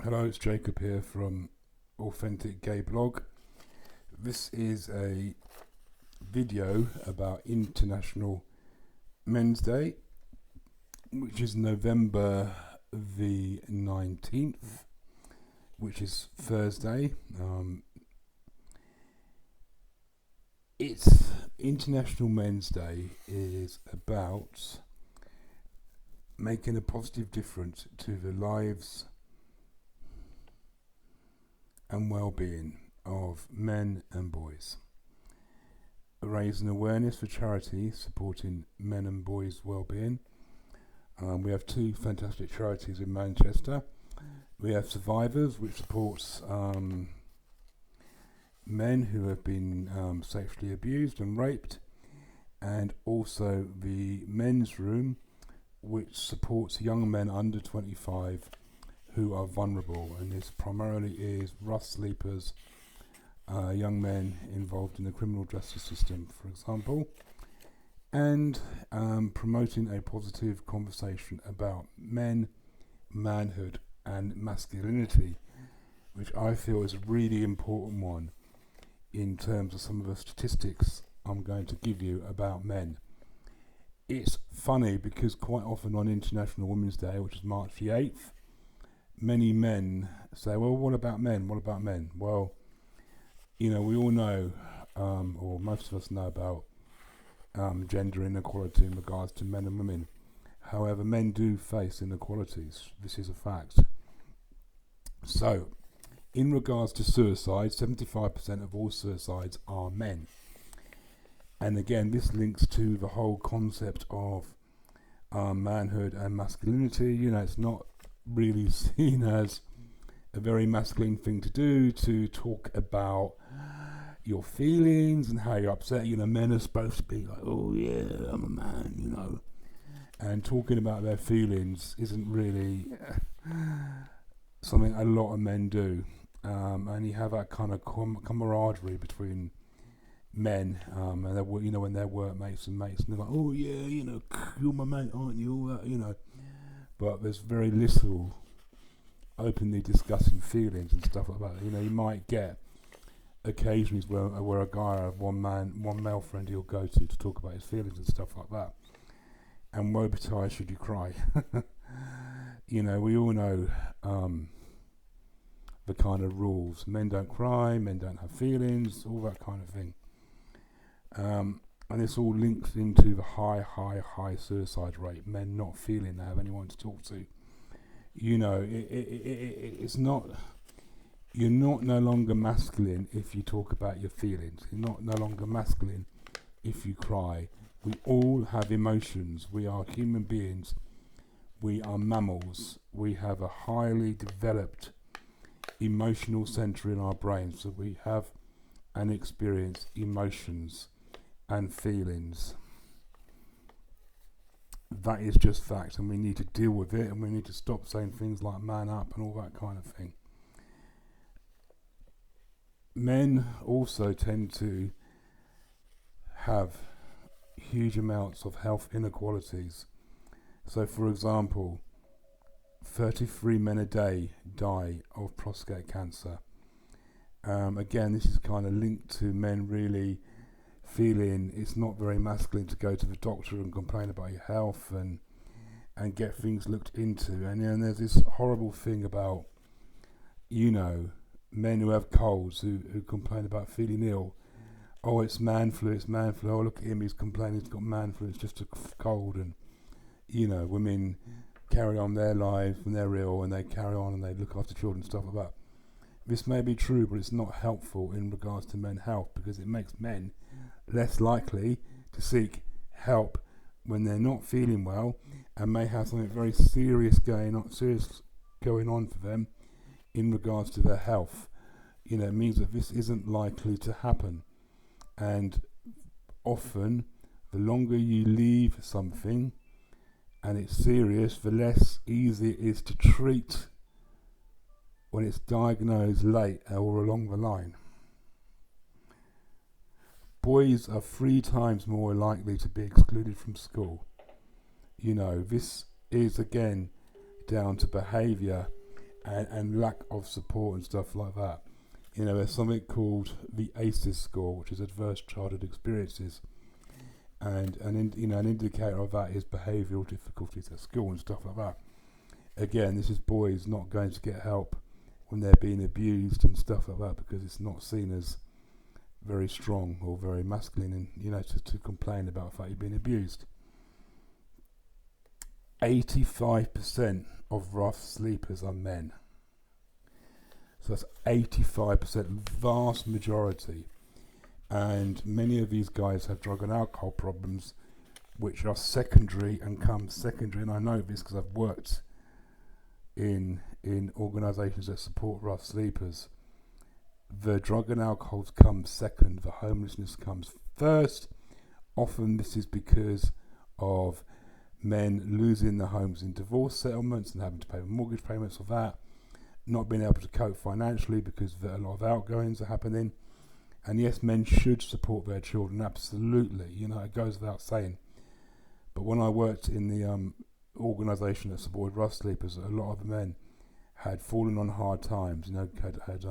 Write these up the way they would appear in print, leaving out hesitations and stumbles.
Hello, it's Jacob here from Authentic Gay Blog. This is a video about International Men's Day, which is November the 19th, which is Thursday. It's International Men's Day is about making a positive difference to the lives and well-being of men and boys, raising awareness for charity supporting men and boys' well-being. We have two fantastic charities in Manchester. We have Survivors, which supports men who have been sexually abused and raped, and also the Men's Room, which supports young men under 25 who are vulnerable, and this primarily is rough sleepers, young men involved in the criminal justice system, for example, and promoting a positive conversation about men, manhood and masculinity, which I feel is a really important one in terms of some of the statistics I'm going to give you about men. It's funny because quite often on International Women's Day, which is March the 8th, many men say, well, what about men? What about men? Well, we all know, or most of us know about gender inequality in regards to men and women. However, men do face inequalities. This is a fact. So, in regards to suicide, 75% of all suicides are men. And again, this links to the whole concept of manhood and masculinity. It's not really seen as a very masculine thing to do, to talk about your feelings and how you're upset. Men are supposed to be like, oh yeah, I'm a man, and talking about their feelings isn't really something a lot of men do, and you have that kind of camaraderie between men, and when they're workmates and mates, and they're like, oh yeah, you're my mate, aren't you, all that, but there's very little openly discussing feelings and stuff like that. You might get occasions where a guy or one male friend he'll go to talk about his feelings and stuff like that. And woe betide should you cry. We all know the kind of rules. Men don't cry, men don't have feelings, all that kind of thing. And this all links into the high suicide rate. Men not feeling they have anyone to talk to. It's not. You're not no longer masculine if you talk about your feelings. You're not no longer masculine if you cry. We all have emotions. We are human beings. We are mammals. We have a highly developed emotional center in our brains. So we have and experience emotions and feelings. That is just fact, and we need to deal with it, and we need to stop saying things like man up and all that kind of thing. Men also tend to have huge amounts of health inequalities. So, for example, 33 men a day die of prostate cancer. Again, this is kind of linked to men really feeling it's not very masculine to go to the doctor and complain about your health and get things looked into. And then there's this horrible thing about, men who have colds who complain about feeling ill. Oh, it's man flu. Oh, look at him, he's complaining he's got man flu, it's just a cold. And, women carry on their lives when they're ill, and they carry on and they look after children and stuff like that. This may be true, but it's not helpful in regards to men's health, because it makes men less likely to seek help when they're not feeling well and may have something very serious going on for them in regards to their health. It means that this isn't likely to happen, and often the longer you leave something and it's serious, the less easy it is to treat when it's diagnosed late or along the line. Boys are 3 times more likely to be excluded from school. This is again down to behaviour and lack of support and stuff like that. There's something called the ACEs score, which is Adverse Childhood Experiences, and an indicator of that is behavioural difficulties at school and stuff like that. Again, this is boys not going to get help when they're being abused and stuff like that, because it's not seen as very strong or very masculine, and to complain about the fact you're being abused. 85% of rough sleepers are men. So that's 85%, vast majority. And many of these guys have drug and alcohol problems, which are secondary and come secondary. And I know this because I've worked in organisations that support rough sleepers. The drug and alcohol comes second, the homelessness comes first. Often this is because of men losing their homes in divorce settlements and having to pay mortgage payments for that, not being able to cope financially because a lot of outgoings are happening. And yes, men should support their children, absolutely, it goes without saying. But when I worked in the organisation that supported rough sleepers, a lot of the men had fallen on hard times, had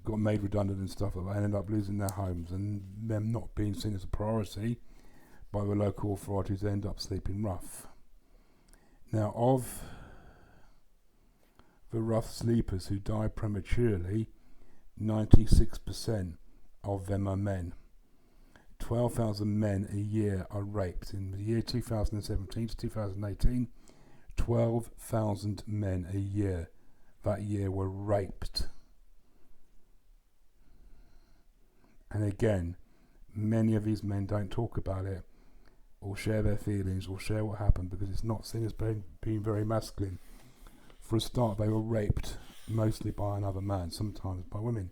got made redundant and stuff like that, ended up losing their homes, and them not being seen as a priority by the local authorities, they end up sleeping rough. Now, of the rough sleepers who die prematurely, 96% of them are men. 12,000 men a year are raped. In the year 2017 to 2018, 12,000 men a year that year were raped. And again, many of these men don't talk about it or share their feelings or share what happened because it's not seen as being very masculine. For a start, they were raped mostly by another man, sometimes by women,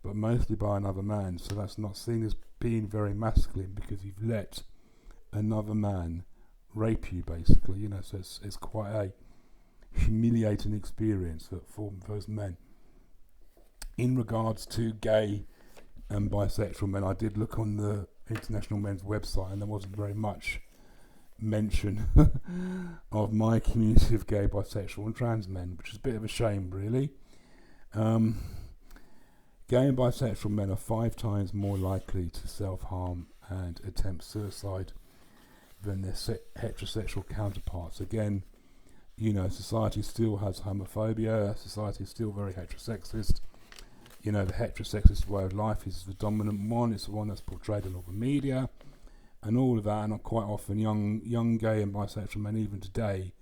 but mostly by another man. So that's not seen as being very masculine because you've let another man rape you, basically. So it's quite a humiliating experience for those men. In regards to gay and bisexual men, I did look on the International Men's website, and there wasn't very much mention of my community of gay, bisexual and trans men, which is a bit of a shame, really. Gay and bisexual men are 5 times more likely to self-harm and attempt suicide than their heterosexual counterparts. Again, society still has homophobia, society is still very heterosexist. The heterosexist way of life is the dominant one, it's the one that's portrayed in all the media and all of that, and quite often young gay and bisexual men even today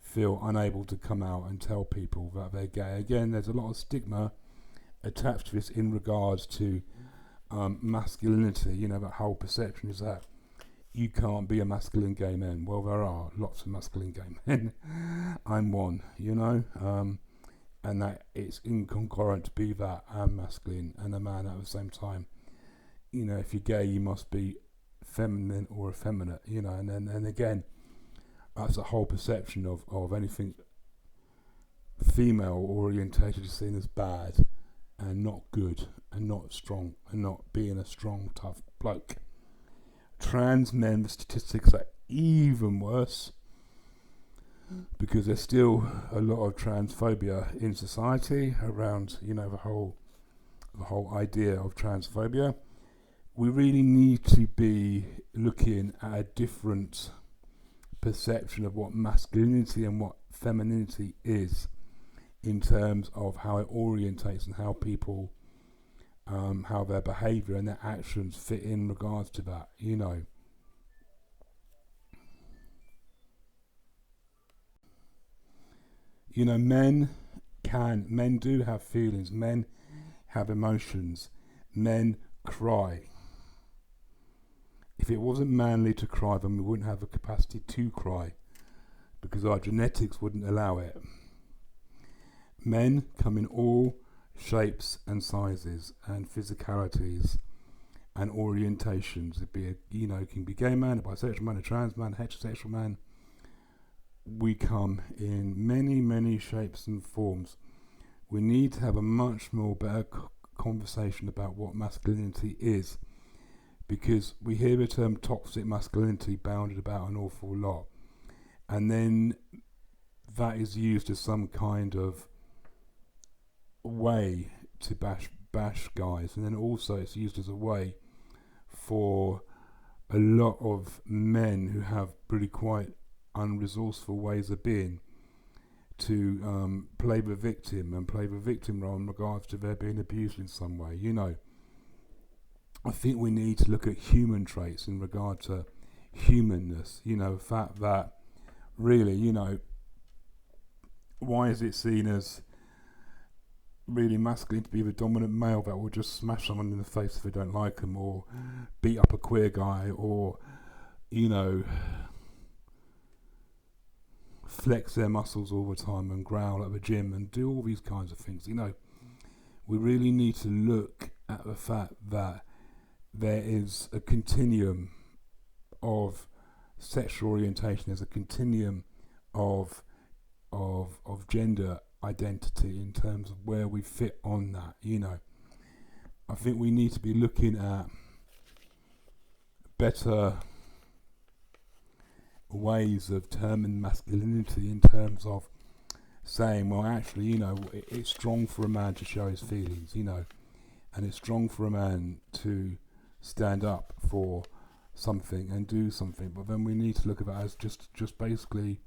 feel unable to come out and tell people that they're gay. Again, there's a lot of stigma attached to this in regards to masculinity. That whole perception is that you can't be a masculine gay man. Well, there are lots of masculine gay men. I'm one, and that it's incongruent to be that and masculine and a man at the same time. If you're gay, you must be feminine or effeminate, and again, that's a whole perception of anything female orientated is seen as bad and not good and not strong and not being a strong, tough bloke. Trans men, the statistics are even worse because there's still a lot of transphobia in society around, the whole idea of transphobia. We really need to be looking at a different perception of what masculinity and what femininity is in terms of how it orientates and how people, how their behaviour and their actions fit in regards to that, men do have feelings, men have emotions, men cry. If it wasn't manly to cry, then we wouldn't have the capacity to cry because our genetics wouldn't allow it. Men come in all shapes and sizes and physicalities and orientations. It can be gay man, a bisexual man, a trans man, a heterosexual man. We come in many, many shapes and forms. We need to have a much more better conversation about what masculinity is, because we hear the term toxic masculinity bounded about an awful lot, and then that is used as some kind of way to bash guys, and then also it's used as a way for a lot of men who have really quite unresourceful ways of being to play the victim and play the victim role in regards to their being abused in some way. I think we need to look at human traits in regard to humanness. The fact that really, why is it seen as really masculine to be the dominant male that will just smash someone in the face if they don't like them, or beat up a queer guy, or flex their muscles all the time and growl at the gym and do all these kinds of things. We really need to look at the fact that there is a continuum of sexual orientation. There's a continuum of gender identity in terms of where we fit on that. I think we need to be looking at better ways of terming masculinity in terms of saying, well, actually, it's strong for a man to show his feelings, and it's strong for a man to stand up for something and do something. But then we need to look at that as just basically,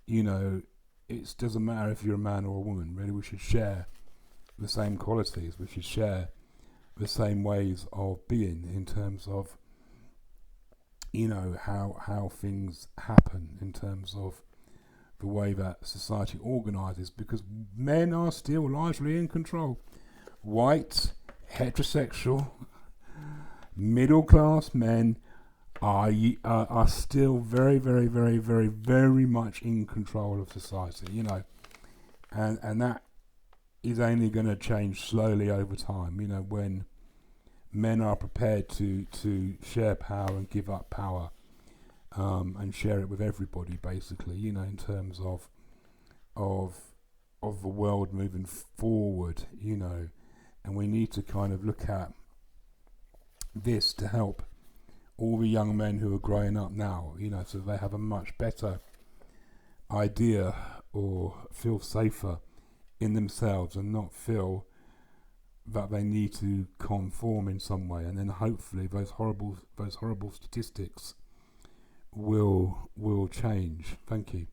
it doesn't matter if you're a man or a woman. Really, we should share the same qualities. We should share the same ways of being in terms of how things happen, in terms of the way that society organises, because men are still largely in control. White, heterosexual, middle class men are still very, very, very, very, very much in control of society, and that is only going to change slowly over time, when men are prepared to share power and give up power, and share it with everybody, basically, in terms of the world moving forward, and we need to kind of look at this to help all the young men who are growing up now, so they have a much better idea or feel safer in themselves and not feel that they need to conform in some way, and then hopefully those horrible statistics will change. Thank you.